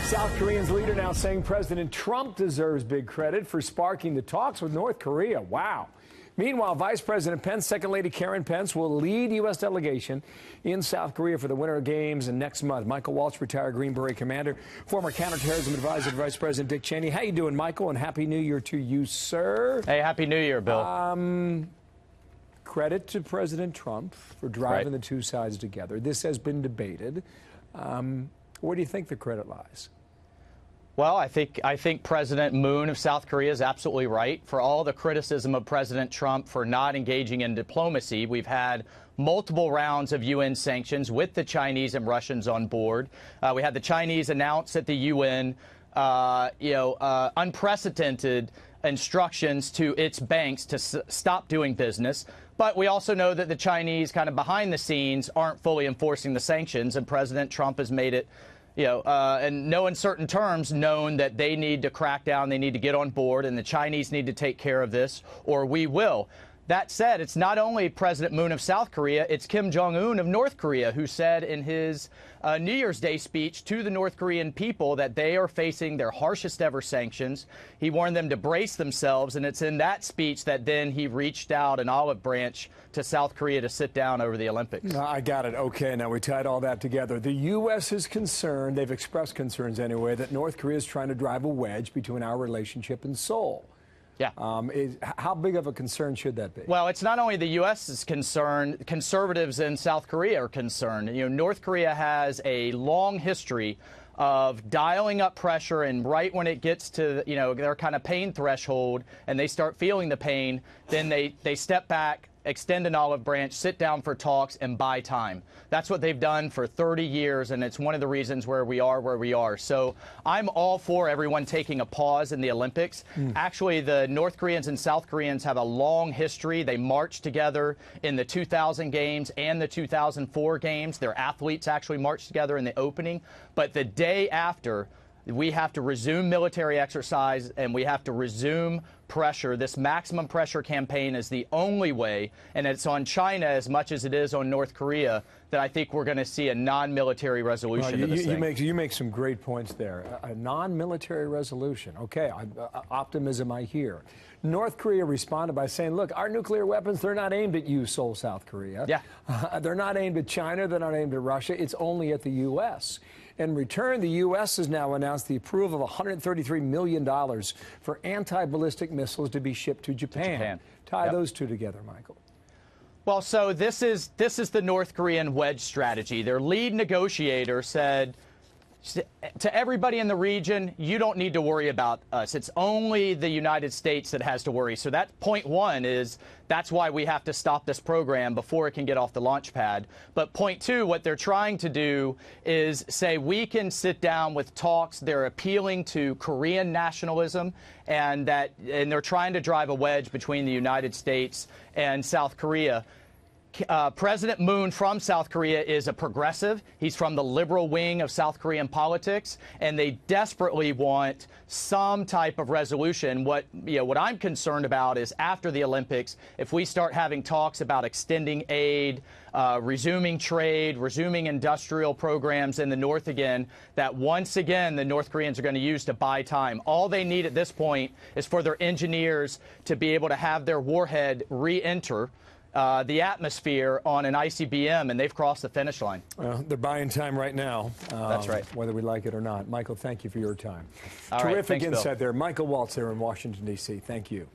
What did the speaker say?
South Korea's leader now saying President Trump deserves big credit for sparking the talks with North Korea. Wow. Meanwhile, Vice President Pence, Second Lady Karen Pence, will lead U.S. delegation in South Korea for the Winter Games next month. Michael Waltz, retired Green Beret commander, former counterterrorism advisor to Vice President Dick Cheney. How you doing, Michael? And Happy New Year to you, sir. Hey, Happy New Year, Bill. Credit to President Trump for driving the two sides together. This has been debated. Where do you think the credit lies? Well, I think President Moon of South Korea is absolutely right. For all the criticism of President Trump for not engaging in diplomacy, we've had multiple rounds of UN sanctions with the Chinese and Russians on board. We had the Chinese announce at the UN, unprecedented instructions to its banks to stop doing business. But we also know that the Chinese, kind of behind the scenes, aren't fully enforcing the sanctions, and President Trump has made it, in no uncertain terms, known that they need to crack down, they need to get on board, and the Chinese need to take care of this, or we will. That said, it's not only President Moon of South Korea, it's Kim Jong-un of North Korea, who said in his New Year's Day speech to the North Korean people that they are facing their harshest ever sanctions. He warned them to brace themselves, and it's in that speech that then he reached out an olive branch to South Korea to sit down over the Olympics. I got it. Okay, now we tied all that together. The U.S. is concerned, they've expressed concerns anyway, that North Korea is trying to drive a wedge between our relationship and Seoul. Yeah. How big of a concern should that be? Well, it's not only the U.S. is concerned, conservatives in South Korea are concerned. North Korea has a long history of dialing up pressure, and right when it gets to, their kind of pain threshold and they start feeling the pain, then they step back, extend an olive branch, sit down for talks, and buy time. That's what they've done for 30 years, and it's one of the reasons where we are where we are. So I'm all for everyone taking a pause in the Olympics. Actually, the North Koreans and South Koreans have a long history. They marched together in the 2000 games and the 2004 games. Their athletes actually marched together in the opening. But the day after, we have to resume military exercise, and we have to resume pressure. This maximum pressure campaign is the only way, and it's on China as much as it is on North Korea, that I think we're going to see a non-military resolution to this thing. You make some great points there. A non-military resolution. Okay, optimism I hear. North Korea responded by saying, look, our nuclear weapons, they're not aimed at you, Seoul, South Korea. Yeah. They're not aimed at China. They're not aimed at Russia. It's only at the U.S. In return, the U.S. has now announced the approval of $133 million for anti-ballistic missiles to be shipped to Japan. Tie those two together, Michael. Well, so this is the North Korean wedge strategy. Their lead negotiator said to everybody in the region, you don't need to worry about us. It's only the United States that has to worry. So that point one is that's why we have to stop this program before it can get off the launch pad. But point two, what they're trying to do is say we can sit down with talks. They're appealing to Korean nationalism, and they're trying to drive a wedge between the United States and South Korea. President Moon from South Korea is a progressive. He's from the liberal wing of South Korean politics, and they desperately want some type of resolution. What I'm concerned about is after the Olympics, if we start having talks about extending aid, resuming trade, resuming industrial programs in the North again, that once again the North Koreans are going to use to buy time. All they need at this point is for their engineers to be able to have their warhead re-enter the atmosphere on an ICBM, and they've crossed the finish line. Well, they're buying time right now. That's right. Whether we like it or not. Michael, thank you for your time. All right, Terrific thanks, insight Bill. there. Michael Waltz there in Washington, D.C. Thank you.